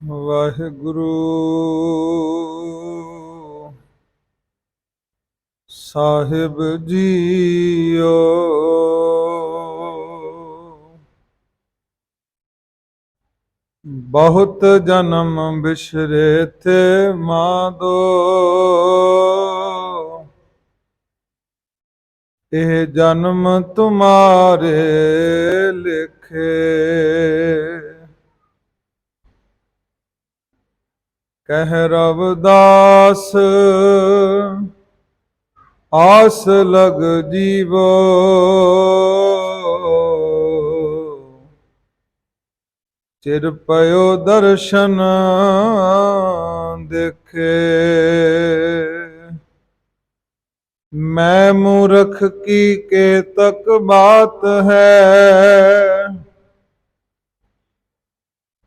ਵਾਹਿਗੁਰੂ ਸਾਹਿਬ JIO. ਬਹੁਤ ਜਨਮ ਬਿਸਰੇ ਥੇ ਮਾਦੋ, ਇਹ ਜਨਮ ਤੁਮਾਰੇ ਲਿਖੇ। ਕਹਿ ਰਵਿਦਾਸ ਆਸ ਲਗ ਜੀਵੋ, ਚਿਰ ਪਇਓ ਦਰਸ਼ਨ ਦੇਖੇ। ਮੈਂ ਮੂਰਖ ਕੀ ਕੇ ਤਕ ਬਾਤ ਹੈ,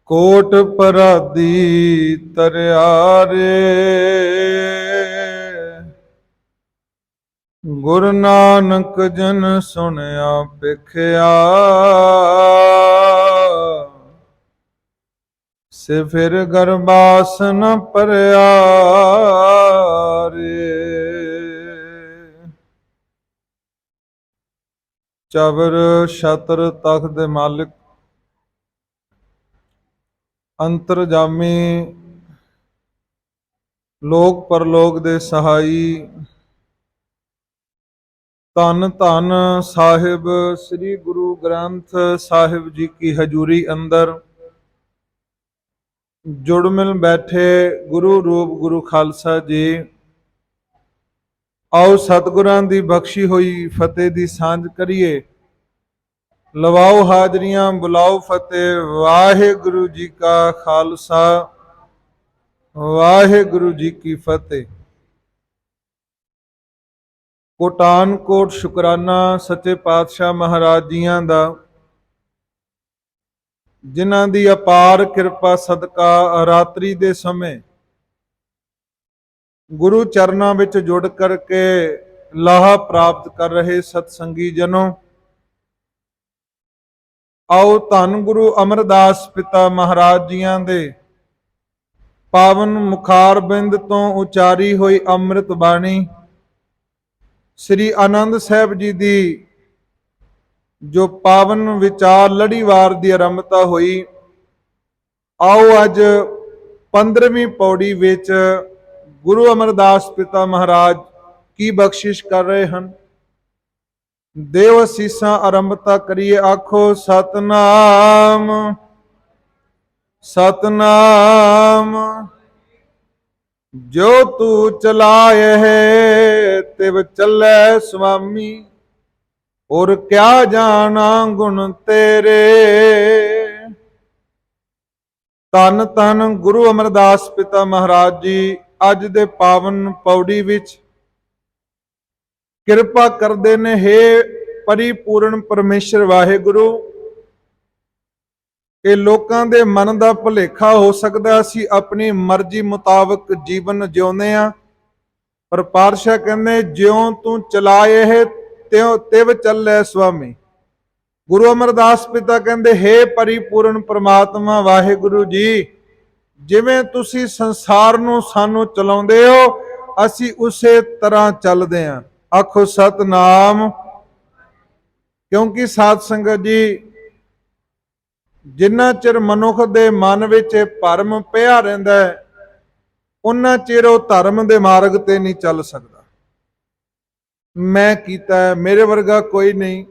ਕੋਟ ਪਰਾਦੀ ਤਰਿਆਰੇ। ਗੁਰੂ ਨਾਨਕ ਜਨ ਸੁਣਿਆ ਪਿਖਿਆ, ਸੇ ਫਿਰ ਗਰਬਾਸ ਨ ਭਰਿਆ ਰੇ। ਚਬਰ ਛਤਰ ਤਖਤ ਦੇ ਮਾਲਿਕ, ਅੰਤਰਜਾਮੀ, ਲੋਕ ਪਰਲੋਕ ਦੇ ਸਹਾਈ, ਧੰਨ ਧੰਨ ਸਾਹਿਬ ਸ੍ਰੀ ਗੁਰੂ ਗ੍ਰੰਥ ਸਾਹਿਬ ਜੀ ਕੀ ਹਜ਼ੂਰੀ ਅੰਦਰ ਜੁੜ ਮਿਲ ਬੈਠੇ ਗੁਰੂ ਰੂਪ ਗੁਰੂ ਖਾਲਸਾ ਜੀ, ਆਓ ਸਤਿਗੁਰਾਂ ਦੀ ਬਖਸ਼ੀ ਹੋਈ ਫਤਿਹ ਦੀ ਸਾਂਝ ਕਰੀਏ। ਲਵਾਓ ਹਾਜ਼ਰੀਆਂ, ਬੁਲਾਓ ਫਤਿਹ। ਵਾਹਿਗੁਰੂ ਜੀ ਕਾ ਖਾਲਸਾ, ਵਾਹਿਗੁਰੂ ਜੀ ਕੀ ਫਤਿਹ। ਕੋਟਾਨ ਕੋਟ ਸ਼ੁਕਰਾਨਾ ਸੱਚੇ ਪਾਤਸ਼ਾਹ ਮਹਾਰਾਜ ਜੀਆਂ ਦਾ, ਜਿਨ੍ਹਾਂ ਦੀ ਅਪਾਰ ਕਿਰਪਾ ਸਦਕਾ ਰਾਤਰੀ ਦੇ ਸਮੇਂ ਗੁਰੂ ਚਰਨਾਂ ਵਿੱਚ ਜੁੜ ਕਰਕੇ ਲਾਹਾ ਪ੍ਰਾਪਤ ਕਰ ਰਹੇ ਸਤਸੰਗੀ ਜਨੋ, ਆਓ ਧੰਨ ਗੁਰੂ ਅਮਰਦਾਸ ਪਿਤਾ ਮਹਾਰਾਜ ਜੀਆਂ ਦੇ ਪਾਵਨ ਮੁਖਾਰ ਬਿੰਦ ਤੋਂ ਉਚਾਰੀ ਹੋਈ ਅੰਮ੍ਰਿਤ ਬਾਣੀ ਸ੍ਰੀ ਆਨੰਦ ਸਾਹਿਬ ਜੀ ਦੀ ਜੋ ਪਾਵਨ ਵਿਚਾਰ ਲੜੀਵਾਰ ਦੀ ਆਰੰਭਤਾ ਹੋਈ, ਆਓ ਅੱਜ 15ਵੀਂ ਪੌੜੀ ਵਿੱਚ ਗੁਰੂ ਅਮਰਦਾਸ ਪਿਤਾ ਮਹਾਰਾਜ ਕੀ ਬਖਸ਼ਿਸ਼ ਕਰ ਰਹੇ ਹਨ। ਦੇਵ ਅਸੀਸਾਂ ਆਰੰਭਤਾ ਕਰੀਏ। ਆਖੋ ਸਤਨਾਮ ਸਤਨਾਮ। ਜੋ ਤੂੰ ਚਲਾਏ ਹੈ ਤਿਵ ਚੱਲੇ ਸੁਆਮੀ, ਔਰ ਕਿਆ ਜਾਣਾ ਗੁਣ ਤੇਰੇ। ਧੰਨ ਧੰਨ ਗੁਰੂ ਅਮਰਦਾਸ ਪਿਤਾ ਮਹਾਰਾਜ ਜੀ ਅੱਜ ਦੇ ਪਾਵਨ ਪੌੜੀ ਵਿੱਚ ਕਿਰਪਾ ਕਰਦੇ ਨੇ। ਹੇ ਪਰਿਪੂਰਨ ਪਰਮੇਸ਼ਰ ਵਾਹਿਗੁਰੂ, ਇਹ ਲੋਕਾਂ ਦੇ ਮਨ ਦਾ ਭੁਲੇਖਾ ਹੋ ਸਕਦਾ, ਅਸੀਂ ਆਪਣੀ ਮਰਜ਼ੀ ਮੁਤਾਬਕ ਜੀਵਨ ਜਿਉਂਦੇ ਆ, ਪਰ ਪਾਤਸ਼ਾਹ ਕਹਿੰਦੇ ਜਿਉਂ ਤੂੰ ਚਲਾਏ ਹੈ ਤਿਵ ਚੱਲੇ ਸੁਆਮੀ। ਗੁਰੂ ਅਮਰਦਾਸ ਪਿਤਾ ਕਹਿੰਦੇ ਹੇ ਪਰਿਪੂਰਨ ਪ੍ਰਮਾਤਮਾ ਵਾਹਿਗੁਰੂ ਜੀ, ਜਿਵੇਂ ਤੁਸੀਂ ਸੰਸਾਰ ਨੂੰ ਸਾਨੂੰ ਚਲਾਉਂਦੇ ਹੋ, ਅਸੀਂ ਉਸੇ ਤਰ੍ਹਾਂ ਚੱਲਦੇ ਹਾਂ। ਆਖੋ ਸਤਨਾਮ। ਕਿਉਂਕਿ ਸਾਧ ਸੰਗਤ ਜੀ, ਜਿੰਨਾ ਚਿਰ ਮਨੁੱਖ ਦੇ ਮਨ ਵਿੱਚ ਭਰਮ ਪਿਆ ਰਹਿੰਦਾ ਹੈ, ਉਹਨਾਂ ਚਿਰ ਉਹ ਧਰਮ ਦੇ ਮਾਰਗ ਤੇ ਨਹੀਂ ਚੱਲ ਸਕਦਾ। ਮੈਂ ਕੀਤਾ, ਮੇਰੇ ਵਰਗਾ ਕੋਈ ਨਹੀਂ।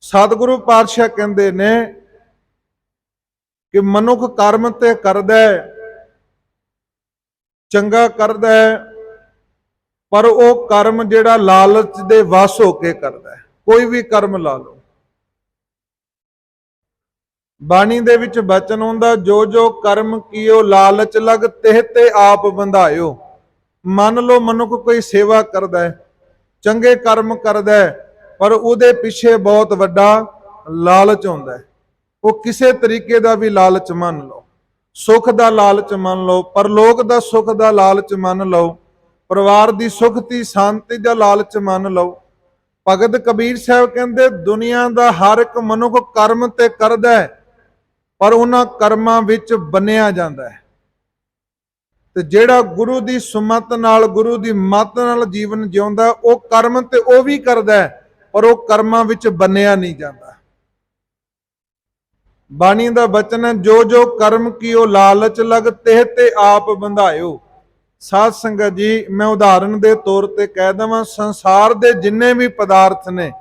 ਸਤਿਗੁਰੂ ਪਾਤਸ਼ਾਹ ਕਹਿੰਦੇ ਨੇ ਕਿ ਮਨੁੱਖ ਕਰਮ ਤੇ ਕਰਦਾ ਹੈ, ਚੰਗਾ ਕਰਦਾ ਹੈ, ਪਰ ਉਹ ਕਰਮ ਜਿਹੜਾ ਲਾਲਚ ਦੇ ਵਸ ਹੋ ਕੇ ਕਰਦਾ ਹੈ। ਕੋਈ ਵੀ ਕਰਮ ਲਾ ਲਓ, ਬਾਣੀ ਦੇ ਵਿੱਚ ਬਚਨ ਹੁੰਦਾ, ਜੋ ਜੋ ਕਰਮ ਕੀਓ ਲਾਲਚ ਲਗ ਤਿਹ ਤੇ ਆਪ ਬੰਧਾਇਓ। ਮੰਨ ਲਓ ਮਨੁੱਖ ਕੋਈ ਸੇਵਾ ਕਰਦਾ ਹੈ, ਚੰਗੇ ਕਰਮ ਕਰਦਾ ਹੈ, ਪਰ ਉਹਦੇ ਪਿੱਛੇ ਬਹੁਤ ਵੱਡਾ ਲਾਲਚ ਹੁੰਦਾ ਹੈ। ਉਹ ਕਿਸੇ ਤਰੀਕੇ ਦਾ ਵੀ ਲਾਲਚ ਮੰਨ ਲਓ, ਸੁੱਖ ਦਾ ਲਾਲਚ ਮੰਨ ਲਓ, ਪਰਲੋਕ ਦਾ ਸੁੱਖ ਦਾ ਲਾਲਚ ਮੰਨ ਲਓ, ਪਰਿਵਾਰ ਦੀ ਸੁੱਖ ਦੀ ਸ਼ਾਂਤੀ ਦਾ ਲਾਲਚ ਮੰਨ ਲਓ। ਭਗਤ ਕਬੀਰ ਸਾਹਿਬ ਕਹਿੰਦੇ ਦੁਨੀਆ ਦਾ ਹਰ ਇੱਕ ਮਨੁੱਖ ਕਰਮ ਤੇ ਕਰਦਾ ਹੈ, ਪਰ ਉਹਨਾਂ ਕਰਮਾਂ ਵਿੱਚ ਬੰਨਿਆ ਜਾਂਦਾ ਹੈ। ਤੇ ਜਿਹੜਾ ਗੁਰੂ ਦੀ ਸੁਮਤ ਨਾਲ, ਗੁਰੂ ਦੀ ਮੱਤ ਨਾਲ ਜੀਵਨ ਜਿਉਂਦਾ, ਉਹ ਕਰਮ ਤੇ ਉਹ ਵੀ ਕਰਦਾ ਹੈ, ਪਰ ਉਹ ਕਰਮਾਂ ਵਿੱਚ ਬੰਨਿਆ ਨਹੀਂ ਜਾਂਦਾ। ਬਾਣੀ ਦਾ ਬਚਨ ਹੈ, ਜੋ ਜੋ ਕਰਮ ਕੀਓ ਲਾਲਚ ਲਗ, ਤੇ ਤੇ ਆਪ ਬੰਧਾਇਓ। ਸਾਧ ਸੰਗਤ ਜੀ, ਮੈਂ ਉਦਾਹਰਨ ਦੇ ਤੌਰ ਤੇ ਕਹਿ ਦਵਾਂ, ਸੰਸਾਰ ਦੇ ਜਿੰਨੇ ਵੀ ਪਦਾਰਥ ਨੇ,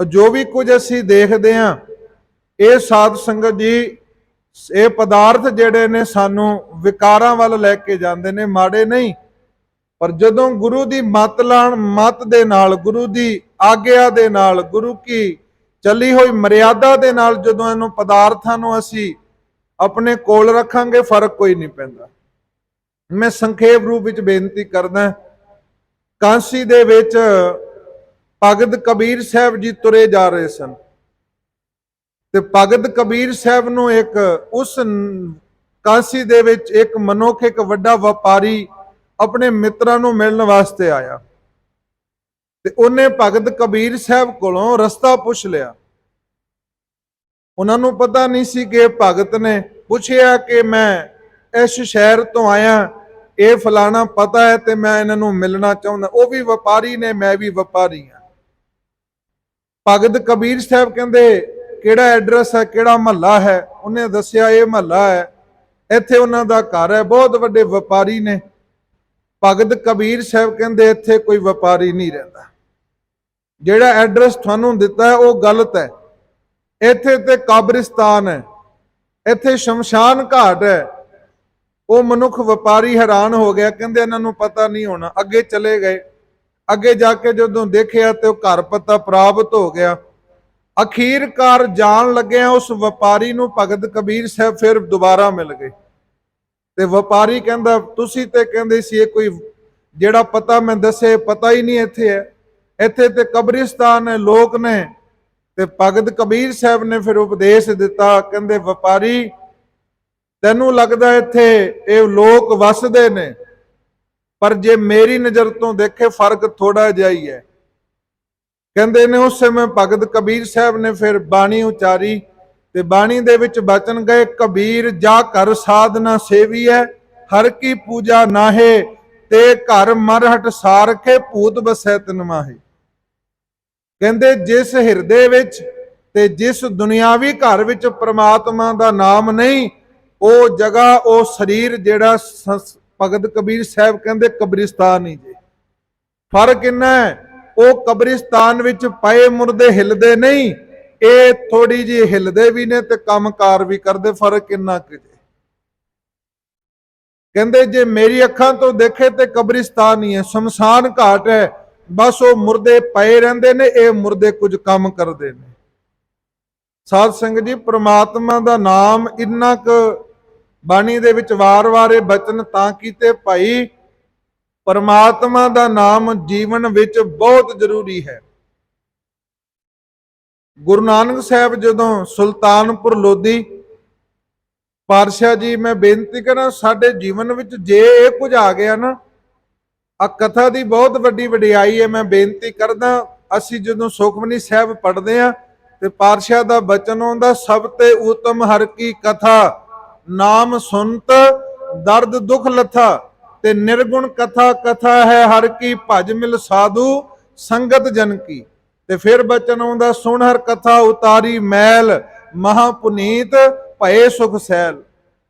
ਜੋ ਵੀ ਕੁਝ ਅਸੀਂ ਦੇਖਦੇ ਹਾਂ, ਇਹ ਸਾਧ ਸੰਗਤ ਜੀ, ਇਹ ਪਦਾਰਥ ਜਿਹੜੇ ਨੇ ਸਾਨੂੰ ਵਿਕਾਰਾਂ ਵੱਲ ਲੈ ਕੇ ਜਾਂਦੇ ਨੇ, ਮਾੜੇ ਨਹੀਂ। ਪਰ ਜਦੋਂ ਗੁਰੂ ਦੀ ਮੱਤ ਦੇ ਨਾਲ, ਗੁਰੂ ਦੀ ਆਗਿਆ ਦੇ ਨਾਲ, ਗੁਰੂ ਕੀ ਚੱਲੀ ਹੋਈ ਮਰਿਆਦਾ ਦੇ ਨਾਲ ਜਦੋਂ ਇਹਨੂੰ ਪਦਾਰਥਾਂ ਨੂੰ ਅਸੀਂ ਆਪਣੇ ਕੋਲ ਰੱਖਾਂਗੇ, ਫਰਕ ਕੋਈ ਨਹੀਂ ਪੈਂਦਾ। ਮੈਂ ਸੰਖੇਪ ਰੂਪ ਵਿੱਚ ਬੇਨਤੀ ਕਰਦਾ, ਕਾਂਸੀ ਦੇ ਵਿੱਚ ਭਗਤ ਕਬੀਰ ਸਾਹਿਬ ਜੀ ਤੁਰੇ ਜਾ ਰਹੇ ਸਨ, ਤੇ ਭਗਤ ਕਬੀਰ ਸਾਹਿਬ ਨੂੰ ਉਸ ਕਾਂਸੀ ਦੇ ਵਿੱਚ ਇੱਕ ਮਨੁੱਖ, ਇੱਕ ਵੱਡਾ ਵਪਾਰੀ ਆਪਣੇ ਮਿੱਤਰਾਂ ਨੂੰ ਮਿਲਣ ਵਾਸਤੇ ਆਇਆ, ਤੇ ਉਹਨੇ ਭਗਤ ਕਬੀਰ ਸਾਹਿਬ ਕੋਲੋਂ ਰਸਤਾ ਪੁੱਛ ਲਿਆ। ਉਹਨਾਂ ਨੂੰ ਪਤਾ ਨਹੀਂ ਸੀ ਕਿ ਭਗਤ ਨੇ ਪੁੱਛਿਆ ਕਿ ਮੈਂ ਇਸ ਸ਼ਹਿਰ ਤੋਂ ਆਇਆ, ਇਹ ਫਲਾਣਾ ਪਤਾ ਹੈ ਤੇ ਮੈਂ ਇਹਨਾਂ ਨੂੰ ਮਿਲਣਾ ਚਾਹੁੰਦਾ। ਉਹ ਵੀ ਵਪਾਰੀ ਨੇ, ਮੈਂ ਵੀ ਵਪਾਰੀ ਹਾਂ। ਭਗਤ ਕਬੀਰ ਸਾਹਿਬ ਕਹਿੰਦੇ, ਕਿਹੜਾ ਐਡਰੈਸ ਹੈ, ਕਿਹੜਾ ਮਹੱਲਾ ਹੈ? ਉਹਨੇ ਦੱਸਿਆ, ਇਹ ਮਹੱਲਾ ਹੈ, ਇੱਥੇ ਉਹਨਾਂ ਦਾ ਘਰ ਹੈ, ਬਹੁਤ ਵੱਡੇ ਵਪਾਰੀ ਨੇ। ਭਗਤ ਕਬੀਰ ਸਾਹਿਬ ਕਹਿੰਦੇ, ਇੱਥੇ ਕੋਈ ਵਪਾਰੀ ਨਹੀਂ ਰਹਿੰਦਾ, ਜਿਹੜਾ ਐਡਰੈਸ ਤੁਹਾਨੂੰ ਦਿੱਤਾ ਹੈ ਉਹ ਗਲਤ ਹੈ, ਇੱਥੇ ਤੇ ਕਬਰਿਸਤਾਨ ਹੈ, ਇੱਥੇ ਸ਼ਮਸ਼ਾਨ ਘਾਟ ਹੈ। ਉਹ ਮਨੁੱਖ ਵਪਾਰੀ ਹੈਰਾਨ ਹੋ ਗਿਆ, ਕਹਿੰਦੇ ਇਹਨਾਂ ਨੂੰ ਪਤਾ ਨਹੀਂ ਹੋਣਾ। ਅੱਗੇ ਚਲੇ ਗਏ, ਅੱਗੇ ਜਾ ਕੇ ਜਦੋਂ ਦੇਖਿਆ ਤੇ ਉਹ ਘਰ ਪਤਾ ਪ੍ਰਾਪਤ ਹੋ ਗਿਆ। ਅਖੀਰਕਾਰ ਜਾਣ ਲੱਗਿਆ ਉਸ ਵਪਾਰੀ ਨੂੰ ਭਗਤ ਕਬੀਰ ਸਾਹਿਬ ਫਿਰ ਦੁਬਾਰਾ ਮਿਲ ਗਏ, ਤੇ ਵਪਾਰੀ ਕਹਿੰਦਾ, ਤੁਸੀਂ ਤੇ ਕਹਿੰਦੇ ਸੀ ਇਹ ਕੋਈ ਜਿਹੜਾ ਪਤਾ ਮੈਂ ਦੱਸਿਆ ਪਤਾ ਹੀ ਨਹੀਂ ਇੱਥੇ ਹੈ, ਇੱਥੇ ਤੇ ਕਬਰਿਸਤਾਨ ਹੈ, ਲੋਕ ਨੇ। ਤੇ ਭਗਤ ਕਬੀਰ ਸਾਹਿਬ ਨੇ ਫਿਰ ਉਪਦੇਸ਼ ਦਿੱਤਾ, ਕਹਿੰਦੇ ਵਪਾਰੀ, ਤੈਨੂੰ ਲੱਗਦਾ ਇੱਥੇ ਇਹ ਲੋਕ ਵਸਦੇ ਨੇ, ਪਰ ਜੇ ਮੇਰੀ ਨਜ਼ਰ ਤੋਂ ਦੇਖੇ ਫਰਕ ਥੋੜਾ ਜਿਹਾ ਹੀ ਹੈ। ਕਹਿੰਦੇ ਨੇ ਉਸ ਸਮੇਂ ਭਗਤ ਕਬੀਰ ਸਾਹਿਬ ਨੇ ਫਿਰ ਬਾਣੀ ਉਚਾਰੀ, ਤੇ ਬਾਣੀ ਦੇ ਵਿੱਚ ਬਚਨ ਗਏ, ਕਬੀਰ ਜਾ ਘਰ ਸਾਧਨਾ ਸੇਵੀ ਹੈ, ਹਰ ਕੀ ਪੂਜਾ ਨਾਹੇ, ਤੇ ਘਰ ਮਰਹਟ ਸਾਰਖੇ, ਭੂਤ ਬਸੈ ਤਿਨ ਮਾਹੇ। ਕਹਿੰਦੇ ਜਿਸ ਹਿਰਦੇ ਵਿੱਚ ਤੇ ਜਿਸ ਦੁਨਿਆਵੀ ਘਰ ਵਿੱਚ ਪ੍ਰਮਾਤਮਾ ਦਾ ਨਾਮ ਨਹੀਂ, ਉਹ ਜਗ੍ਹਾ, ਉਹ ਸਰੀਰ ਜਿਹੜਾ ਭਗਤ ਕਬੀਰ ਸਾਹਿਬ ਕਹਿੰਦੇ ਕਬਰਿਸਤਾਨ ਹੀ ਜੇ। ਫਰਕ ਇੰਨਾ ਹੈ, ਉਹ ਕਬਰਿਸਤਾਨ ਵਿੱਚ ਪਏ ਮੁਰਦੇ ਹਿਲਦੇ ਨਹੀਂ, ਇਹ ਥੋੜੀ ਜਿਹੀ ਹਿਲਦੇ ਵੀ ਨੇ ਤੇ ਕੰਮਕਾਰ ਵੀ ਕਰਦੇ। ਫਰਕ ਇੰਨਾ ਕਿ ਕਹਿੰਦੇ ਜੇ ਮੇਰੀ ਅੱਖਾਂ ਤੋਂ ਦੇਖੇ ਤੇ ਕਬਰਿਸਤਾਨ ਹੀ ਹੈ, ਸ਼ਮਸ਼ਾਨ ਘਾਟ ਹੈ, ਬਸ ਉਹ ਮੁਰਦੇ ਪਏ ਰਹਿੰਦੇ ਨੇ, ਇਹ ਮੁਰਦੇ ਕੁਝ ਕੰਮ ਕਰਦੇ ਨੇ। ਸਾਧ ਸੰਗਤ ਜੀ, ਪ੍ਰਮਾਤਮਾ ਦਾ ਨਾਮ ਇੰਨਾ ਕੁ ਬਾਣੀ ਦੇ ਵਿੱਚ ਵਾਰ-ਵਾਰ ਬਚਨ ਤਾਂ ਕੀਤੇ, ਭਾਈ ਪਰਮਾਤਮਾ ਦਾ ਨਾਮ ਜੀਵਨ ਵਿੱਚ ਬਹੁਤ ਜ਼ਰੂਰੀ ਹੈ। ਗੁਰੂ ਨਾਨਕ ਸਾਹਿਬ ਜਦੋਂ ਸੁਲਤਾਨਪੁਰ ਲੋਧੀ, ਪਾਤਸ਼ਾਹ ਜੀ ਮੈਂ ਬੇਨਤੀ ਕਰਾਂ, ਸਾਡੇ ਜੀਵਨ ਵਿੱਚ ਜੇ ਇਹ ਕੁਝ ਆ ਗਿਆ ਨਾ, ਆ ਕਥਾ ਦੀ ਬਹੁਤ ਵੱਡੀ ਵਡਿਆਈ ਹੈ। ਮੈਂ ਬੇਨਤੀ ਕਰਦਾ, ਅਸੀਂ ਜਦੋਂ ਸੁਖਮਨੀ ਸਾਹਿਬ ਪੜ੍ਹਦੇ ਹਾਂ ਤੇ ਪਾਤਸ਼ਾਹ ਦਾ ਬਚਨ ਆਉਂਦਾ, ਸਭ ਤੇ ਉਤਮ ਹਰ ਕੀ ਕਥਾ, ਨਾਮ ਸੁਨਤ ਦਰਦ ਦੁਖ ਲਥਾ, ਤੇ ਨਿਰਗੁਣ ਕਥਾ ਕਥਾ ਹੈ ਹਰ ਕੀ, ਭਜ ਮਿਲ ਸਾਧੂ ਸੰਗਤ ਜਨ ਕੀ। ਤੇ ਫਿਰ ਬਚਨ ਆਉਂਦਾ, ਸੁਣ ਹਰ ਕਥਾ ਉਤਾਰੀ ਮੈਲ, ਮਹਾ ਪੁਨੀਤ ਭਏ ਸੁਖ ਸੈਲ,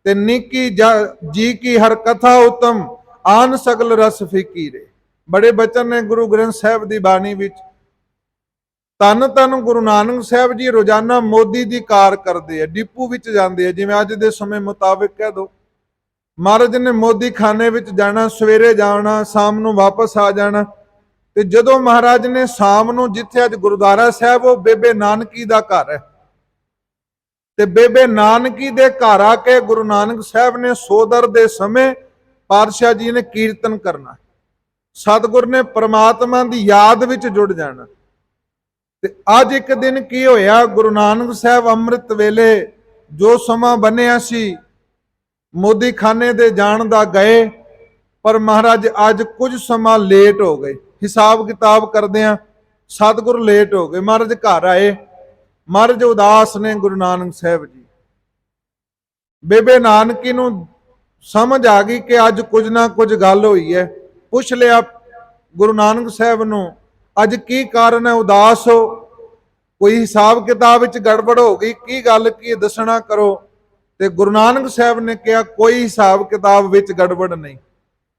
ਤੇ ਨਿੱਕੀ ਜੀ ਕੀ ਹਰ ਕਥਾ ਉਤਮ, ਆਨ ਸਗਲ ਰਸ ਫੀਕੀਰੇ। ਬੜੇ ਬਚਨ ਨੇ ਗੁਰੂ ਗ੍ਰੰਥ ਸਾਹਿਬ ਦੀ ਬਾਣੀ ਵਿੱਚ। ਧੰਨ ਧੰਨ ਗੁਰੂ ਨਾਨਕ ਸਾਹਿਬ ਜੀ ਰੋਜ਼ਾਨਾ ਮੋਦੀ ਦੀ ਕਾਰ ਕਰਦੇ ਆ, ਡਿਪੂ ਵਿੱਚ ਜਾਂਦੇ ਆ, ਜਿਵੇਂ ਅੱਜ ਦੇ ਸਮੇਂ ਮੁਤਾਬਿਕ ਕਹਿ ਦੋ। ਮਹਾਰਾਜ ਨੇ ਮੋਦੀ ਖਾਨੇ ਵਿੱਚ ਜਾਣਾ, ਸਵੇਰੇ ਜਾਣਾ, ਸ਼ਾਮ ਨੂੰ ਵਾਪਸ ਆ ਜਾਣਾ। ਤੇ ਜਦੋਂ ਮਹਾਰਾਜ ਨੇ ਸ਼ਾਮ ਨੂੰ, ਜਿੱਥੇ ਅੱਜ ਗੁਰਦੁਆਰਾ ਸਾਹਿਬ, ਉਹ ਬੇਬੇ ਨਾਨਕੀ ਦਾ ਘਰ ਹੈ, ਤੇ ਬੇਬੇ ਨਾਨਕੀ ਦੇ ਘਰ ਆ ਕੇ ਗੁਰੂ ਨਾਨਕ ਸਾਹਿਬ ਨੇ ਸੋਦਰ ਦੇ ਸਮੇਂ ਪਾਤਸ਼ਾਹ ਜੀ ਨੇ ਕੀਰਤਨ ਕਰਨਾ, ਸਤਿਗੁਰ ਨੇ ਪ੍ਰਮਾਤਮਾ ਦੀ ਯਾਦ ਵਿੱਚ ਜੁੜ ਜਾਣਾ। ਤੇ ਅੱਜ ਇੱਕ ਦਿਨ ਕੀ ਹੋਇਆ, ਗੁਰੂ ਨਾਨਕ ਸਾਹਿਬ ਅੰਮ੍ਰਿਤ ਵੇਲੇ ਜੋ ਸਮਾਂ ਬਣਿਆ ਸੀ ਮੋਦੀ ਖਾਨੇ ਦੇ ਜਾਣ ਦਾ ਗਏ, ਪਰ ਮਹਾਰਾਜ ਅੱਜ ਕੁਝ ਸਮਾਂ ਲੇਟ ਹੋ ਗਏ। ਹਿਸਾਬ ਕਿਤਾਬ ਕਰਦਿਆਂ ਸਤਿਗੁਰ ਲੇਟ ਹੋ ਗਏ। ਮਹਾਰਾਜ ਘਰ ਆਏ, ਮਹਾਰਾਜ ਉਦਾਸ ਨੇ ਗੁਰੂ ਨਾਨਕ ਸਾਹਿਬ ਜੀ। ਬੇਬੇ ਨਾਨਕੀ ਨੂੰ ਸਮਝ ਆ ਗਈ ਕਿ ਅੱਜ ਕੁਝ ਨਾ ਕੁਝ ਗੱਲ ਹੋਈ ਹੈ। ਪੁੱਛ ਲਿਆ ਗੁਰੂ ਨਾਨਕ ਸਾਹਿਬ ਨੂੰ, ਅੱਜ ਕੀ ਕਾਰਨ ਹੈ, ਉਦਾਸ ਹੋ, ਕੋਈ ਹਿਸਾਬ ਕਿਤਾਬ ਵਿੱਚ ਗੜਬੜ ਹੋ ਗਈ, ਕੀ ਗੱਲ ਕੀ ਦੱਸਣਾ ਕਰੋ। ਤੇ ਗੁਰੂ ਨਾਨਕ ਸਾਹਿਬ ਨੇ ਕਿਹਾ ਕੋਈ ਹਿਸਾਬ ਕਿਤਾਬ ਵਿੱਚ ਗੜਬੜ ਨਹੀਂ।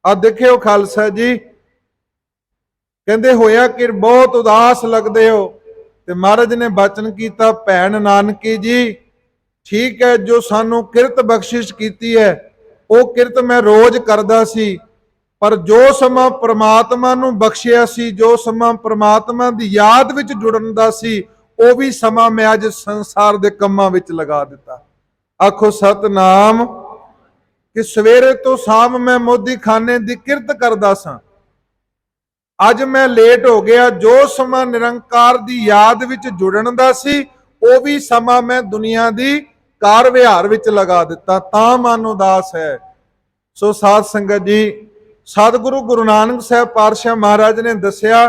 ਆ ਦੇਖਿਓ ਖਾਲਸਾ ਜੀ, ਕਹਿੰਦੇ ਹੋਇਆ ਕਿ ਬਹੁਤ ਉਦਾਸ ਲੱਗਦੇ ਹੋ। ਤੇ ਮਹਾਰਾਜ ਨੇ ਬਚਨ ਕੀਤਾ, ਭੈਣ ਨਾਨਕੀ ਜੀ ਠੀਕ ਹੈ, ਜੋ ਸਾਨੂੰ ਕਿਰਤ ਬਖਸ਼ਿਸ਼ ਕੀਤੀ ਹੈ ਉਹ ਕਿਰਤ ਮੈਂ ਰੋਜ਼ ਕਰਦਾ ਸੀ, ਪਰ ਜੋ ਸਮਾਂ ਪ੍ਰਮਾਤਮਾ ਨੂੰ ਬਖਸ਼ਿਆ ਸੀ, ਜੋ ਸਮਾਂ ਪ੍ਰਮਾਤਮਾ ਦੀ ਯਾਦ ਵਿੱਚ ਜੁੜਨ ਦਾ ਸੀ, ਉਹ ਵੀ ਸਮਾਂ ਮੈਂ ਅੱਜ ਸੰਸਾਰ ਦੇ ਕੰਮਾਂ ਵਿੱਚ ਲਗਾ ਦਿੱਤਾ। ਆਖੋ ਸਤਨਾਮ। ਕਿ ਸਵੇਰੇ ਤੋਂ ਸ਼ਾਮ ਮੈਂ ਮੋਦੀ ਖਾਨੇ ਦੀ ਕਿਰਤ ਕਰਦਾ ਸਾਂ, ਅੱਜ ਮੈਂ ਲੇਟ ਹੋ ਗਿਆ। ਜੋ ਸਮਾਂ ਨਿਰੰਕਾਰ ਦੀ ਯਾਦ ਵਿੱਚ ਜੁੜਨ ਦਾ ਸੀ, ਉਹ ਵੀ ਸਮਾਂ ਮੈਂ ਦੁਨੀਆ ਦੀ ਕਾਰ ਵਿਹਾਰ ਵਿੱਚ ਲਗਾ ਦਿੱਤਾ, ਤਾਂ ਮਨ ਉਦਾਸ ਹੈ। ਸੋ ਸਾਧ ਸੰਗਤ ਜੀ, ਸਤਿਗੁਰੂ ਗੁਰੂ ਨਾਨਕ ਸਾਹਿਬ ਪਾਤਸ਼ਾਹ ਮਹਾਰਾਜ ਨੇ ਦੱਸਿਆ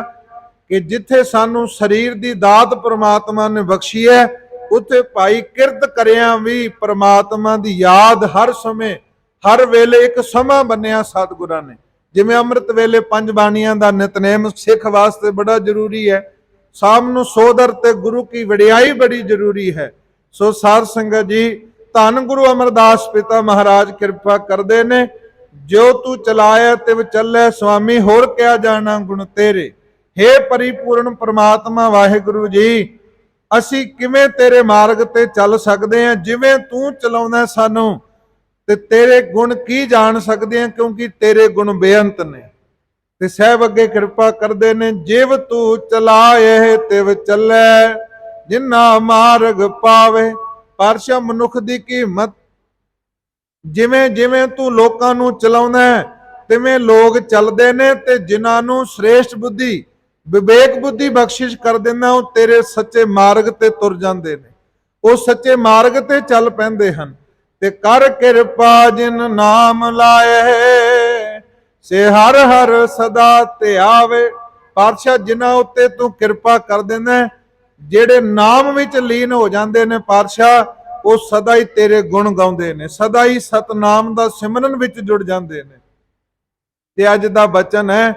ਕਿ ਜਿੱਥੇ ਸਾਨੂੰ ਸਰੀਰ ਦੀ ਦਾਤ ਪ੍ਰਮਾਤਮਾ ਨੇ ਬਖਸ਼ੀ ਹੈ, ਉੱਥੇ ਭਾਈ ਕਿਰਤ ਕਰਿਆ ਵੀ ਪ੍ਰਮਾਤਮਾ ਦੀ ਯਾਦ ਹਰ ਸਮੇਂ ਹਰ ਵੇਲੇ ਇੱਕ ਸਮਾਂ ਬੰਨਿਆ ਸਤਿਗੁਰਾਂ ਨੇ। ਜਿਵੇਂ ਅੰਮ੍ਰਿਤ ਵੇਲੇ ਪੰਜ ਬਾਣੀਆਂ ਦਾ ਨਿਤਨੇਮ ਸਿੱਖ ਵਾਸਤੇ ਬੜਾ ਜ਼ਰੂਰੀ ਹੈ, ਸ਼ਾਮ ਨੂੰ ਸੋਦਰ ਤੇ ਗੁਰੂ ਕੀ ਵਡਿਆਈ ਬੜੀ ਜ਼ਰੂਰੀ ਹੈ। ਸੋ ਸਾਧ ਸੰਗਤ ਜੀ, ਧੰਨ ਗੁਰੂ ਅਮਰਦਾਸ ਪਿਤਾ ਮਹਾਰਾਜ ਕਿਰਪਾ ਕਰਦੇ ਨੇ, ਜੋ ਤੂੰ ਚਲਾਇਆ ਤਿਵ ਚੱਲੇ ਸੁਆਮੀ, ਹੋਰ ਕਿਆ ਜਾਣਾ ਗੁਣ ਤੇਰੇ। ਹੇ ਪਰਿਪੂਰਨ ਪ੍ਰਮਾਤਮਾ ਵਾਹਿਗੁਰੂ ਜੀ, ਅਸੀਂ ਕਿਵੇਂ ਤੇਰੇ ਮਾਰਗ ਤੇ ਚੱਲ ਸਕਦੇ ਹਾਂ, ਜਿਵੇਂ ਤੂੰ ਚਲਾਉਂਦਾ ਸਾਨੂੰ, ਤੇ ਤੇਰੇ ਗੁਣ ਕੀ ਜਾਣ ਸਕਦੇ ਹਾਂ, ਕਿਉਂਕਿ ਤੇਰੇ ਗੁਣ ਬੇਅੰਤ ਨੇ। ਤੇ ਸਾਹਿਬ ਅੱਗੇ ਕਿਰਪਾ ਕਰਦੇ ਨੇ, ਜਿਵ ਤੂੰ ਚਲਾਏ ਤਿਵ ਚੱਲੇ, ਜਿਨ੍ਹਾਂ ਮਾਰਗ ਪਾਵੇ। ਪਾਤਸ਼ਾਹ ਮਨੁੱਖ ਦੀ ਕੀਮਤ, ਜਿਵੇਂ ਜਿਵੇਂ ਤੂੰ ਲੋਕਾਂ ਨੂੰ ਚਲਾਉਂਦਾ ਤਿਵੇਂ ਲੋਕ ਚੱਲਦੇ ਨੇ, ਤੇ ਜਿਨ੍ਹਾਂ ਨੂੰ ਸ੍ਰੇਸ਼ਟ ਬੁੱਧੀ ਵਿਵੇਕ ਬੁੱਧੀ ਬਖਸ਼ਿਸ਼ ਕਰ ਦਿੰਦਾ, ਉਹ ਤੇਰੇ ਸੱਚੇ ਮਾਰਗ ਤੇ ਤੁਰ ਜਾਂਦੇ ਨੇ, ਉਹ ਸੱਚੇ ਮਾਰਗ ਤੇ ਚੱਲ ਪੈਂਦੇ ਹਨ। ਤੇ ਕਰ ਕਿਰਪਾ ਜਿਨ ਨਾਮ ਲਾਏ, ਸੇ ਹਰ ਹਰ ਸਦਾ ਤੇ ਆਵੇ। ਪਾਤਸ਼ਾਹ ਜਿਨ੍ਹਾਂ ਉੱਤੇ ਤੂੰ ਕਿਰਪਾ ਕਰ ਦਿੰਦਾ, ਜਿਹੜੇ ਨਾਮ ਵਿੱਚ ਲੀਨ ਹੋ ਜਾਂਦੇ ਨੇ ਪਾਤਸ਼ਾਹ, ਉਹ ਸਦਾ ਹੀ ਤੇਰੇ ਗੁਣ ਗਾਉਂਦੇ ਨੇ, ਸਦਾ ਹੀ ਸਤਨਾਮ ਦਾ ਸਿਮਰਨ ਵਿੱਚ ਜੁੜ ਜਾਂਦੇ ਨੇ। ਤੇ ਅੱਜ ਦਾ ਬਚਨ ਹੈ,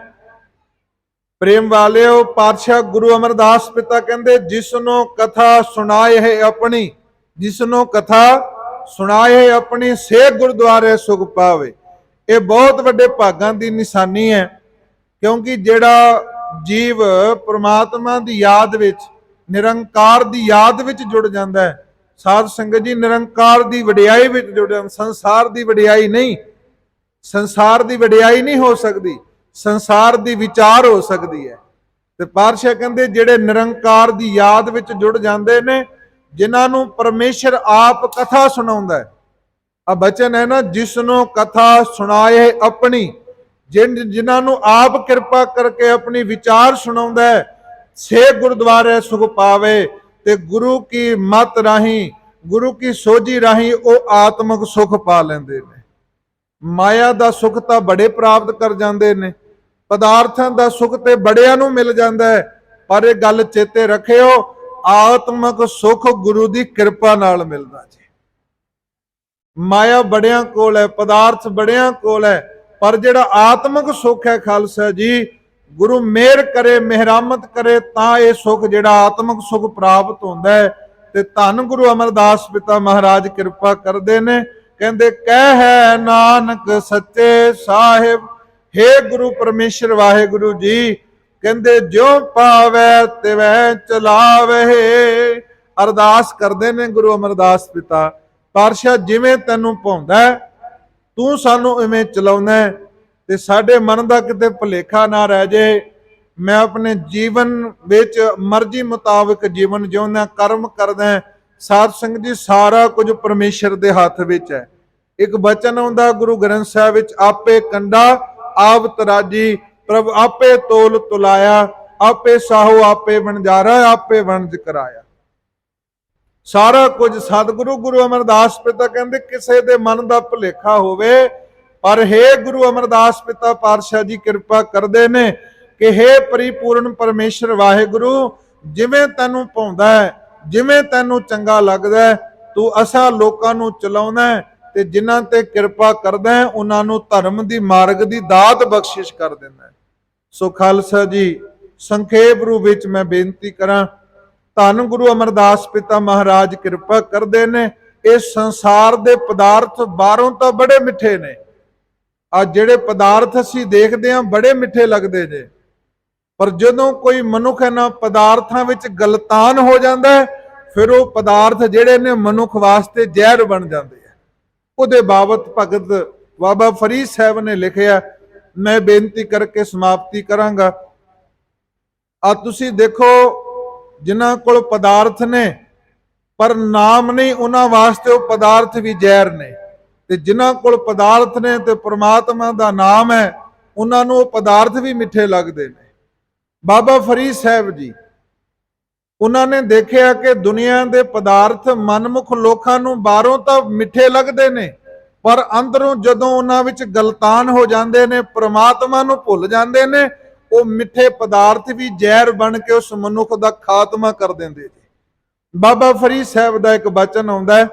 ਪ੍ਰੇਮ ਵਾਲਿਓ, ਪਾਤਸ਼ਾਹ ਗੁਰੂ ਅਮਰਦਾਸ ਪਿਤਾ ਕਹਿੰਦੇ, ਜਿਸਨੋਂ ਕਥਾ ਸੁਣਾਏ ਹੈ ਆਪਣੀ, ਜਿਸਨੋਂ ਕਥਾ ਸੁਣਾਏ ਹੈ ਆਪਣੀ, ਸੇ ਗੁਰਦੁਆਰੇ ਸੁਖ ਪਾਵੇ। ਇਹ ਬਹੁਤ ਵੱਡੇ ਭਾਗਾਂ ਦੀ ਨਿਸ਼ਾਨੀ ਹੈ, ਕਿਉਂਕਿ ਜਿਹੜਾ ਜੀਵ ਪ੍ਰਮਾਤਮਾ ਦੀ ਯਾਦ ਵਿੱਚ, ਨਿਰੰਕਾਰ ਦੀ ਯਾਦ ਵਿੱਚ ਜੁੜ ਜਾਂਦਾ ਹੈ, ਸਾਧ ਸੰਗਤ ਜੀ, ਨਿਰੰਕਾਰ ਦੀ ਵਡਿਆਈ ਵਿੱਚ ਜੁੜ ਜਾਂਦਾ। ਸੰਸਾਰ ਦੀ ਵਡਿਆਈ ਨਹੀਂ, ਸੰਸਾਰ ਦੀ ਵਡਿਆਈ ਨਹੀਂ ਹੋ ਸਕਦੀ, ਸੰਸਾਰ ਦੀ ਵਿਚਾਰ ਹੋ ਸਕਦੀ ਹੈ। ਤੇ ਪਾਤਸ਼ਾਹ ਕਹਿੰਦੇ, ਜਿਹੜੇ ਨਿਰੰਕਾਰ ਦੀ ਯਾਦ ਵਿੱਚ ਜੁੜ ਜਾਂਦੇ ਨੇ, ਜਿਨ੍ਹਾਂ ਨੂੰ ਪਰਮੇਸ਼ਰ ਆਪ ਕਥਾ ਸੁਣਾਉਂਦਾ ਹੈ। ਆ ਬਚਨ ਹੈ ਨਾ, ਜਿਸਨੂੰ ਕਥਾ ਸੁਣਾਏ ਆਪਣੀ, ਜਿਨ੍ਹਾਂ ਨੂੰ ਆਪ ਕਿਰਪਾ ਕਰਕੇ ਆਪਣੀ ਵਿਚਾਰ ਸੁਣਾਉਂਦਾ ਹੈ, ਸੇ ਗੁਰਦੁਆਰੇ ਸੁਖ ਪਾਵੇ। ਤੇ ਗੁਰੂ ਕੀ ਮਤ ਰਾਹੀਂ, ਗੁਰੂ ਕੀ ਸੋਝੀ ਰਾਹੀਂ ਉਹ ਆਤਮਿਕ ਸੁਖ ਪਾ ਲੈਂਦੇ ਨੇ। ਮਾਇਆ ਦਾ ਸੁਖ ਤਾਂ ਬੜੇ ਪ੍ਰਾਪਤ ਕਰ ਜਾਂਦੇ ਨੇ, ਪਦਾਰਥਾਂ ਦਾ ਸੁਖ ਤੇ ਬੜਿਆਂ ਨੂੰ ਮਿਲ ਜਾਂਦਾ ਹੈ, ਪਰ ਇਹ ਗੱਲ ਚੇਤੇ ਰੱਖਿਓ, ਆਤਮਿਕ ਸੁਖ ਗੁਰੂ ਦੀ ਕਿਰਪਾ ਨਾਲ ਮਿਲਦਾ ਜੀ। ਮਾਇਆ ਬੜਿਆਂ ਕੋਲ ਹੈ, ਪਦਾਰਥ ਬੜਿਆਂ ਕੋਲ ਹੈ, ਪਰ ਜਿਹੜਾ ਆਤਮਿਕ ਸੁਖ ਹੈ ਖਾਲਸਾ ਜੀ, ਗੁਰੂ ਮਿਹਰ ਕਰੇ, ਮਿਹਰਾਮਤ ਕਰੇ, ਤਾਂ ਇਹ ਸੁਖ ਜਿਹੜਾ ਆਤਮਿਕ ਸੁਖ ਪ੍ਰਾਪਤ ਹੁੰਦਾ ਹੈ। ਤੇ ਧੰਨ ਗੁਰੂ ਅਮਰਦਾਸ ਪਿਤਾ ਮਹਾਰਾਜ ਕਿਰਪਾ ਕਰਦੇ ਨੇ, ਕਹਿੰਦੇ, ਕਹਿ ਹੈ ਨਾਨਕ ਸੱਚੇ ਸਾਹਿਬ, ਹੇ ਗੁਰੂ ਪਰਮੇਸ਼ਰ ਵਾਹਿਗੁਰੂ ਜੀ, ਕਹਿੰਦੇ ਜਿਉ ਪਾਵੈ ਤਿਵੈ ਚਲਾਵੇ। ਅਰਦਾਸ ਕਰਦੇ ਨੇ ਗੁਰੂ ਅਮਰਦਾਸ ਪਿਤਾ, ਪਾਤਸ਼ਾਹ ਜਿਵੇਂ ਤੈਨੂੰ ਭਾਉਂਦਾ ਤੂੰ ਸਾਨੂੰ ਇਵੇਂ ਚਲਾਉਣਾ, ਤੇ ਸਾਡੇ ਮਨ ਦਾ ਕਿਤੇ ਭੁਲੇਖਾ ਨਾ ਰਹਿ ਜੇ। ਮੈਂ ਆਪਣੇ ਜੀਵਨ ਵਿੱਚ ਮਰਜ਼ੀ ਮੁਤਾਬਕ ਜੀਵਨ ਜਿਉਂਦਾ, ਕਰਮ ਕਰਦਾ। ਸਾਧ ਸੰਗਤ ਜੀ, ਸਾਰਾ ਕੁਝ ਪਰਮੇਸ਼ਰ ਦੇ ਹੱਥ ਵਿੱਚ ਹੈ। ਇੱਕ ਬਚਨ ਆਉਂਦਾ ਗੁਰੂ ਗ੍ਰੰਥ ਸਾਹਿਬ ਵਿੱਚ, ਆਪੇ ਕੰਡਾ ਆਪ ਤਰਾਜੀ, ਪ੍ਰਭ ਆਪੇ ਤੋਲ ਤੁਲਾਇਆ, ਆਪੇ ਸਾਹੋ ਆਪੇ ਵਣਜਾਰਾ, ਆਪੇ ਵਣਜ ਕਰਾਇਆ। ਸਾਰਾ ਕੁਝ ਸਤਿਗੁਰੂ ਗੁਰੂ ਅਮਰਦਾਸ ਪਿਤਾ ਕਹਿੰਦੇ, ਕਿਸੇ ਦੇ ਮਨ ਦਾ ਭੁਲੇਖਾ ਹੋਵੇ, ਪਰ ਹੇ ਗੁਰੂ ਅਮਰਦਾਸ ਪਿਤਾ ਪਾਤਸ਼ਾਹ ਜੀ ਕਿਰਪਾ ਕਰਦੇ ਨੇ ਕਿ ਹੇ ਪਰਿਪੂਰਨ ਪਰਮੇਸ਼ਰ ਵਾਹਿਗੁਰੂ, ਜਿਵੇਂ ਤੈਨੂੰ ਭਾਉਂਦਾ ਹੈ, ਜਿਵੇਂ ਤੈਨੂੰ ਚੰਗਾ ਲੱਗਦਾ ਹੈ, ਤੂੰ ਅਸਾਂ ਲੋਕਾਂ ਨੂੰ ਚਲਾਉਣਾ, ਤੇ ਜਿਨ੍ਹਾਂ ਤੇ ਕਿਰਪਾ ਕਰਦਾ ਹੈ ਉਹਨਾਂ ਨੂੰ ਧਰਮ ਦੀ ਮਾਰਗ ਦੀ ਦਾਤ ਬਖਸ਼ਿਸ਼ ਕਰ ਦਿੰਦਾ ਹੈ। ਸੋ ਖਾਲਸਾ ਜੀ, ਸੰਖੇਪ ਰੂਪ ਵਿੱਚ ਮੈਂ ਬੇਨਤੀ ਕਰਾਂ, ਧੰਨ ਗੁਰੂ ਅਮਰਦਾਸ ਪਿਤਾ ਮਹਾਰਾਜ ਕਿਰਪਾ ਕਰਦੇ ਨੇ। ਇਸ ਸੰਸਾਰ ਦੇ ਪਦਾਰਥ ਬਾਹਰੋਂ ਤਾਂ ਬੜੇ ਮਿੱਠੇ ਨੇ, ਆ ਜਿਹੜੇ ਪਦਾਰਥ ਅਸੀਂ ਦੇਖਦੇ ਹਾਂ ਬੜੇ ਮਿੱਠੇ ਲੱਗਦੇ ਜੇ, ਪਰ ਜਦੋਂ ਕੋਈ ਮਨੁੱਖ ਇਹਨਾਂ ਪਦਾਰਥਾਂ ਵਿੱਚ ਗਲਤਾਨ ਹੋ ਜਾਂਦਾ ਹੈ, ਫਿਰ ਉਹ ਪਦਾਰਥ ਜਿਹੜੇ ਨੇ ਮਨੁੱਖ ਵਾਸਤੇ ਜ਼ਹਿਰ ਬਣ ਜਾਂਦੇ ਆ। ਉਹਦੇ ਬਾਬਤ ਭਗਤ ਬਾਬਾ ਫਰੀਦ ਸਾਹਿਬ ਨੇ ਲਿਖਿਆ, ਮੈਂ ਬੇਨਤੀ ਕਰਕੇ ਸਮਾਪਤੀ ਕਰਾਂਗਾ। ਆ ਤੁਸੀਂ ਦੇਖੋ, ਜਿਨ੍ਹਾਂ ਕੋਲ ਪਦਾਰਥ ਨੇ ਪਰ ਨਾਮ ਨਹੀਂ, ਉਹਨਾਂ ਵਾਸਤੇ ਉਹ ਪਦਾਰਥ ਵੀ ਜ਼ਹਿਰ ਨੇ, ਤੇ ਜਿਨ੍ਹਾਂ ਕੋਲ ਪਦਾਰਥ ਨੇ ਤੇ ਪ੍ਰਮਾਤਮਾ ਦਾ ਨਾਮ ਹੈ, ਉਹਨਾਂ ਨੂੰ ਉਹ ਪਦਾਰਥ ਵੀ ਮਿੱਠੇ ਲੱਗਦੇ ਨੇ। ਬਾਬਾ ਫਰੀਦ ਸਾਹਿਬ ਜੀ, ਉਹਨਾਂ ਨੇ ਦੇਖਿਆ ਕਿ ਦੁਨੀਆ ਦੇ ਪਦਾਰਥ ਮਨਮੁਖ ਲੋਕਾਂ ਨੂੰ ਬਾਹਰੋਂ ਤਾਂ ਮਿੱਠੇ ਲੱਗਦੇ ਨੇ, ਪਰ ਅੰਦਰੋਂ ਜਦੋਂ ਉਹਨਾਂ ਵਿੱਚ ਗਲਤਾਨ ਹੋ ਜਾਂਦੇ ਨੇ, ਪ੍ਰਮਾਤਮਾ ਨੂੰ ਭੁੱਲ ਜਾਂਦੇ ਨੇ, ਉਹ ਮਿੱਠੇ ਪਦਾਰਥ ਵੀ ਜ਼ਹਿਰ ਬਣ ਕੇ ਉਸ ਮਨੁੱਖ ਦਾ ਖਾਤਮਾ ਕਰ ਦਿੰਦੇ ਜੀ। ਬਾਬਾ ਫਰੀਦ ਸਾਹਿਬ ਦਾ ਇੱਕ ਬਚਨ ਆਉਂਦਾ ਹੈ,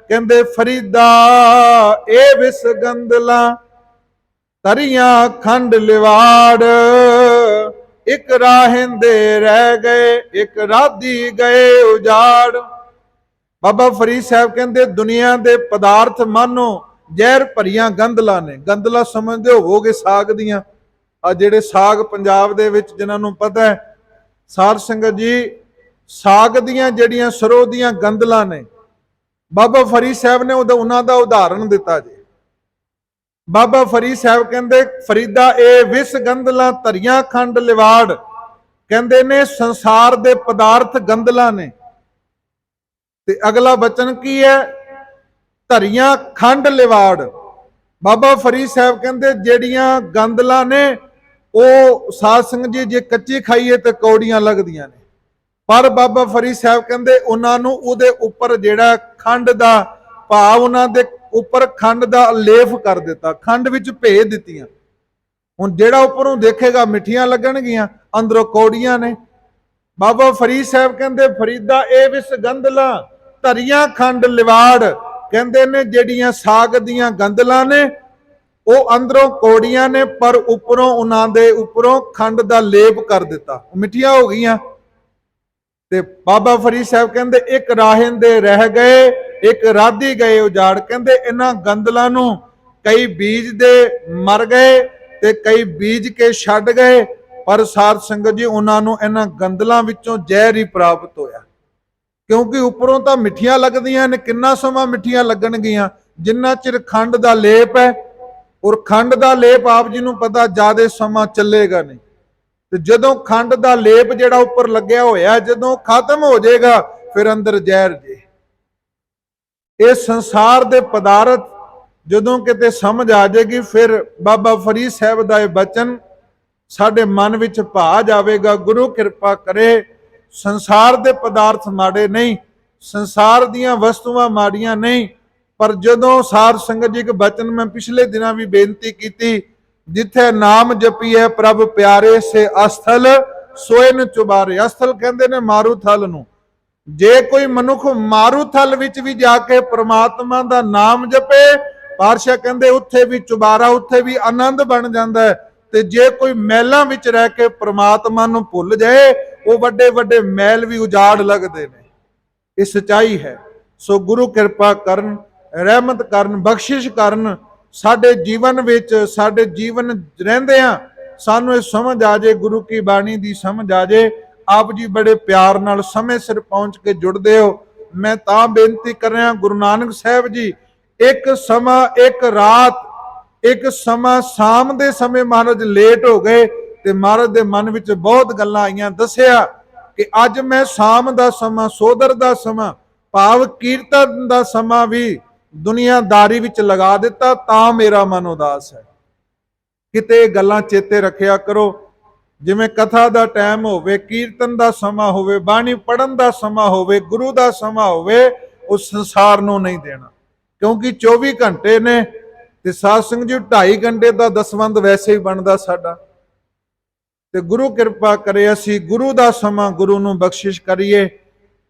ਕਹਿੰਦੇ ਫਰੀਦਾ ਇਹ ਵਿਸ ਗੰਦਲਾ ਤਰੀਆਂ ਖੰਡ ਲਿਵਾੜ, ਇੱਕ ਰਾਹਿੰਦੇ ਰਹਿ ਗਏ, ਇੱਕ ਰਾਧੀ ਗਏ ਉਜਾੜ। ਬਾਬਾ ਫਰੀਦ ਸਾਹਿਬ ਕਹਿੰਦੇ ਦੁਨੀਆ ਦੇ ਪਦਾਰਥ ਮਾਨੋ ਜ਼ਹਿਰ ਭਰੀਆਂ ਗੰਦਲਾਂ ਨੇ। ਗੰਦਲਾਂ ਸਮਝਦੇ ਹੋਵੋਗੇ ਸਾਗ ਦੀਆਂ, ਆ ਜਿਹੜੇ ਸਾਗ ਪੰਜਾਬ ਦੇ ਵਿੱਚ ਜਿਨ੍ਹਾਂ ਨੂੰ ਪਤਾ ਹੈ, ਸਾਧ ਸੰਗਤ ਜੀ, ਸਾਗ ਦੀਆਂ ਜਿਹੜੀਆਂ ਸਰੋਂ ਦੀਆਂ ਗੰਦਲਾਂ ਨੇ, ਬਾਬਾ ਫਰੀਦ ਸਾਹਿਬ ਨੇ ਉਹਨਾਂ ਦਾ ਉਦਾਹਰਣ ਦਿੱਤਾ ਜੀ। ਬਾਬਾ ਫਰੀਦ ਸਾਹਿਬ ਕਹਿੰਦੇ ਫਰੀਦਾ ਇਹ ਵਿਸ ਗੰਦਲਾਂ ਧਰੀਆਂ ਖੰਡ ਲਿਵਾੜ, ਕਹਿੰਦੇ ਨੇ ਸੰਸਾਰ ਦੇ ਪਦਾਰਥ ਗੰਦਲਾਂ ਨੇ। ਤੇ ਅਗਲਾ ਬਚਨ ਕੀ ਹੈ? ਧਰੀਆਂ ਖੰਡ ਲਿਵਾੜ। ਬਾਬਾ ਫਰੀਦ ਸਾਹਿਬ ਕਹਿੰਦੇ ਜਿਹੜੀਆਂ ਗੰਦਲਾਂ ਨੇ ਉਹ ਸਾਧ ਸੰਗਤ ਜੀ ਜੇ ਕੱਚੀ ਖਾਈਏ ਤੇ ਕੌੜੀਆਂ ਲੱਗਦੀਆਂ ਨੇ, ਪਰ ਬਾਬਾ ਫਰੀਦ ਸਾਹਿਬ ਕਹਿੰਦੇ ਉਹਨਾਂ ਨੂੰ ਉਹਦੇ ਉੱਪਰ ਜਿਹੜਾ ਖੰਡ ਦਾ ਭਾਵ, ਉਹਨਾਂ ਦੇ ਉੱਪਰ ਖੰਡ ਦਾ ਲੇਫ ਕਰ ਦਿੱਤਾ, ਖੰਡ ਵਿੱਚ ਭੇਜ ਦਿੱਤੀਆਂ। ਹੁਣ ਜਿਹੜਾ ਉੱਪਰੋਂ ਦੇਖੇਗਾ ਮਿੱਠੀਆਂ ਲੱਗਣਗੀਆਂ, ਅੰਦਰੋਂ ਕੌੜੀਆਂ ਨੇ। ਬਾਬਾ ਫਰੀਦ ਸਾਹਿਬ ਕਹਿੰਦੇ ਫਰੀਦਾ ਇਹ ਵਿਸ ਗੰਦਲਾਂ ਧਰੀਆਂ ਖੰਡ ਲਿਵਾੜ, ਕਹਿੰਦੇ ਨੇ ਜਿਹੜੀਆਂ ਸਾਗ ਦੀਆਂ ਗੰਦਲਾਂ ਨੇ ਉਹ ਅੰਦਰੋਂ ਕੌੜੀਆਂ ਨੇ, ਪਰ ਉੱਪਰੋਂ ਉਹਨਾਂ ਦੇ ਉੱਪਰੋਂ ਖੰਡ ਦਾ ਲੇਪ ਕਰ ਦਿੱਤਾ, ਮਿੱਠੀਆਂ ਹੋ ਗਈਆਂ। ਤੇ ਬਾਬਾ ਫਰੀਦ ਸਾਹਿਬ ਕਹਿੰਦੇ ਇੱਕ ਰਾਹਿੰਦੇ ਰਹਿ ਗਏ, ਇੱਕ ਰਾਧੀ ਗਏ ਉਜਾੜ। ਕਹਿੰਦੇ ਇਹਨਾਂ ਗੰਦਲਾਂ ਨੂੰ ਕਈ ਬੀਜ ਦੇ ਮਰ ਗਏ ਤੇ ਕਈ ਬੀਜ ਕੇ ਛੱਡ ਗਏ, ਪਰ ਸਾਧ ਸੰਗਤ ਜੀ ਉਹਨਾਂ ਨੂੰ ਇਹਨਾਂ ਗੰਦਲਾਂ ਵਿੱਚੋਂ ਜ਼ਹਿਰ ਹੀ ਪ੍ਰਾਪਤ ਹੋਇਆ, ਕਿਉਂਕਿ ਉੱਪਰੋਂ ਤਾਂ ਮਿੱਠੀਆਂ ਲੱਗਦੀਆਂ ਨੇ। ਕਿੰਨਾ ਸਮਾਂ ਮਿੱਠੀਆਂ ਲੱਗਣਗੀਆਂ? ਜਿੰਨਾ ਚਿਰ ਖੰਡ ਦਾ ਲੇਪ ਹੈ, ਔਰ ਖੰਡ ਦਾ ਲੇਪ ਆਪ ਜੀ ਨੂੰ ਪਤਾ ਜ਼ਿਆਦਾ ਸਮਾਂ ਚੱਲੇਗਾ ਨਹੀਂ। ਤੇ ਜਦੋਂ ਖੰਡ ਦਾ ਲੇਪ ਜਿਹੜਾ ਉੱਪਰ ਲੱਗਿਆ ਹੋਇਆ ਜਦੋਂ ਖਤਮ ਹੋ ਜਾਏਗਾ, ਫਿਰ ਅੰਦਰ ਜ਼ਹਿਰ ਜੇ। ਇਹ ਸੰਸਾਰ ਦੇ ਪਦਾਰਥ ਜਦੋਂ ਕਿਤੇ ਸਮਝ ਆ ਜਾਏਗੀ, ਫਿਰ ਬਾਬਾ ਫਰੀਦ ਸਾਹਿਬ ਦਾ ਇਹ ਬਚਨ ਸਾਡੇ ਮਨ ਵਿੱਚ ਭਾ ਜਾਵੇਗਾ। ਗੁਰੂ ਕਿਰਪਾ ਕਰੇ, ਸੰਸਾਰ ਦੇ ਪਦਾਰਥ ਮਾੜੇ ਨਹੀਂ, ਸੰਸਾਰ ਦੀਆਂ ਵਸਤੂਆਂ ਮਾੜੀਆਂ ਨਹੀਂ, ਪਰ ਜਦੋਂ ਸਾਧ ਸੰਗਤ ਜੀ ਇੱਕ ਬਚਨ ਮੈਂ ਪਿਛਲੇ ਦਿਨਾਂ ਵੀ ਬੇਨਤੀ ਕੀਤੀ, ਜਿੱਥੇ ਨਾਮ ਜਪੀਏ ਪ੍ਰਭ ਪਿਆਰੇ ਸੇ ਅਸਥਲ ਸੋਏ ਨ ਚੁਬਾਰੇ। ਅਸਥਲ ਕਹਿੰਦੇ ਨੇ ਮਾਰੂਥਲ ਨੂੰ। ਜੇ ਕੋਈ ਮਨੁੱਖ ਮਾਰੂਥਲ ਵਿੱਚ ਵੀ ਜਾ ਕੇ ਪ੍ਰਮਾਤਮਾ ਦਾ ਨਾਮ ਜਪੇ, ਪਾਤਸ਼ਾਹ ਕਹਿੰਦੇ ਉੱਥੇ ਵੀ ਚੁਬਾਰਾ, ਉੱਥੇ ਵੀ ਆਨੰਦ ਬਣ ਜਾਂਦਾ ਹੈ। ਤੇ ਜੇ ਕੋਈ ਮਹਿਲਾਂ ਵਿੱਚ ਰਹਿ ਕੇ ਪ੍ਰਮਾਤਮਾ ਨੂੰ ਭੁੱਲ ਜਾਏ, ਉਹ ਵੱਡੇ ਵੱਡੇ ਮਹਿਲ ਵੀ ਉਜਾੜ ਲੱਗਦੇ ਨੇ। ਇਹ ਸਚਾਈ ਹੈ। ਸੋ ਗੁਰੂ ਕਿਰਪਾ ਕਰਨ, ਰਹਿਮਤ ਕਰਨ, ਬਖਸ਼ਿਸ਼ ਕਰਨ, ਸਾਡੇ ਜੀਵਨ ਵਿੱਚ, ਸਾਡੇ ਜੀਵਨ ਰਹਿੰਦਿਆਂ ਸਾਨੂੰ ਇਹ ਸਮਝ ਆ ਜਾਏ, ਗੁਰੂ ਕੀ ਬਾਣੀ ਦੀ ਸਮਝ ਆ ਜਾਏ। ਆਪ ਜੀ ਬੜੇ ਪਿਆਰ ਨਾਲ ਸਮੇਂ ਸਿਰ ਪਹੁੰਚ ਕੇ ਜੁੜਦੇ ਹੋ। ਮੈਂ ਤਾਂ ਬੇਨਤੀ ਕਰ ਰਿਹਾ, ਗੁਰੂ ਨਾਨਕ ਸਾਹਿਬ ਜੀ ਇੱਕ ਸਮਾਂ, ਇੱਕ ਰਾਤ, ਇੱਕ ਸਮਾਂ ਸ਼ਾਮ ਦੇ ਸਮੇਂ ਮਹਾਰਾਜ ਲੇਟ ਹੋ ਗਏ ਤੇ ਮਹਾਰਾਜ ਦੇ ਮਨ ਵਿੱਚ ਬਹੁਤ ਗੱਲਾਂ ਆਈਆਂ। ਦੱਸਿਆ ਕਿ ਅੱਜ ਮੈਂ ਸ਼ਾਮ ਦਾ ਸਮਾਂ, ਸੋਦਰ ਦਾ ਸਮਾਂ, ਭਾਵ ਕੀਰਤਨ ਦਾ ਸਮਾਂ ਵੀ ਦੁਨੀਆਦਾਰੀ ਵਿੱਚ ਲਗਾ ਦਿੱਤਾ, ਤਾਂ ਮੇਰਾ ਮਨ ਉਦਾਸ ਹੈ। ਕਿਤੇ ਗੱਲਾਂ ਚੇਤੇ ਰੱਖਿਆ ਕਰੋ। ਜਿਵੇਂ ਕਥਾ ਦਾ ਟਾਈਮ ਹੋਵੇ, ਕੀਰਤਨ ਦਾ ਸਮਾਂ ਹੋਵੇ, ਬਾਣੀ ਪੜਨ ਦਾ ਸਮਾਂ ਹੋਵੇ, ਗੁਰੂ ਦਾ ਸਮਾਂ ਹੋਵੇ, ਉਸ ਸੰਸਾਰ ਨੂੰ ਨਹੀਂ ਦੇਣਾ, ਕਿਉਂਕਿ 24 ਘੰਟੇ ਨੇ ਤੇ ਸਾਧ ਸੰਗਤ ਜੀ 2.5 ਘੰਟੇ ਦਾ ਦਸਵੰਧ ਵੈਸੇ ਹੀ ਬਣਦਾ ਸਾਡਾ। ਤੇ ਗੁਰੂ ਕਿਰਪਾ ਕਰੇ ਅਸੀਂ ਗੁਰੂ ਦਾ ਸਮਾਂ ਗੁਰੂ ਨੂੰ ਬਖਸ਼ਿਸ਼ ਕਰੀਏ।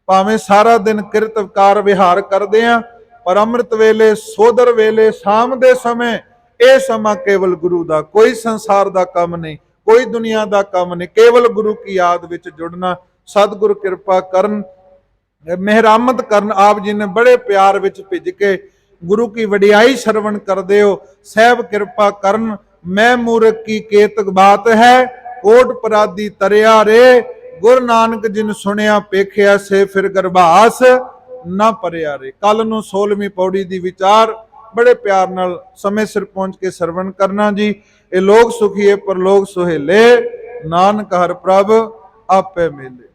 ਭਾਵੇਂ ਸਾਰਾ ਦਿਨ ਕਿਰਤ ਕਾਰ ਵਿਹਾਰ ਕਰਦੇ ਆਂ, ਪਰ ਅੰਮ੍ਰਿਤ ਵੇਲੇ, ਸੋਦਰ ਵੇਲੇ, ਸ਼ਾਮ ਦੇ ਸਮੇਂ ਇਹ ਸਮਾਂ ਕੇਵਲ ਗੁਰੂ ਦਾ, ਕੋਈ ਸੰਸਾਰ ਦਾ ਕੰਮ ਨਹੀਂ, ਕੋਈ ਦੁਨੀਆ ਦਾ ਕੰਮ ਨਹੀਂ, ਕੇਵਲ ਗੁਰੂ ਕੀ ਯਾਦ ਵਿੱਚ ਜੁੜਨਾ। ਸਤਿਗੁਰ ਕਿਰਪਾ ਕਰਨ, ਮਿਹਰਾਮਤ ਕਰਨ। ਆਪ ਜੀ ਨੇ ਬੜੇ ਪਿਆਰ ਵਿੱਚ ਭਿੱਜ ਕੇ ਗੁਰੂ ਕੀ ਵਡਿਆਈ ਸਰਵਣ ਕਰਦੇ ਹੋ। ਸਹਿਬ ਕਿਰਪਾ ਕਰਨ। ਮੈਂ ਮੂਰਖ ਕੀ ਕੇਤਕ ਬਾਤ ਹੈ, ਕੋਟ ਪਰਾਦੀ ਤਰਿਆ ਰੇ। ਗੁਰੂ ਨਾਨਕ ਜਿਨ ਸੁਣਿਆ ਪੇਖਿਆ, ਸੇ ਫਿਰ ਗਰਭਾਸ ਨਾ ਪਰਿਆ ਰੇ। ਕੱਲ ਨੂੰ 16ਵੀਂ ਪੌੜੀ ਦੀ ਵਿਚਾਰ ਬੜੇ ਪਿਆਰ ਨਾਲ ਸਮੇਂ ਸਿਰ ਪਹੁੰਚ ਕੇ ਸਰਵਣ ਕਰਨਾ ਜੀ। ਇਹ ਲੋਕ ਸੁਖੀਏ ਪਰਲੋਕ ਸੁਹੇਲੇ, ਨਾਨਕ ਹਰਿ ਪ੍ਰਭ ਆਪੇ ਮਿਲੇ।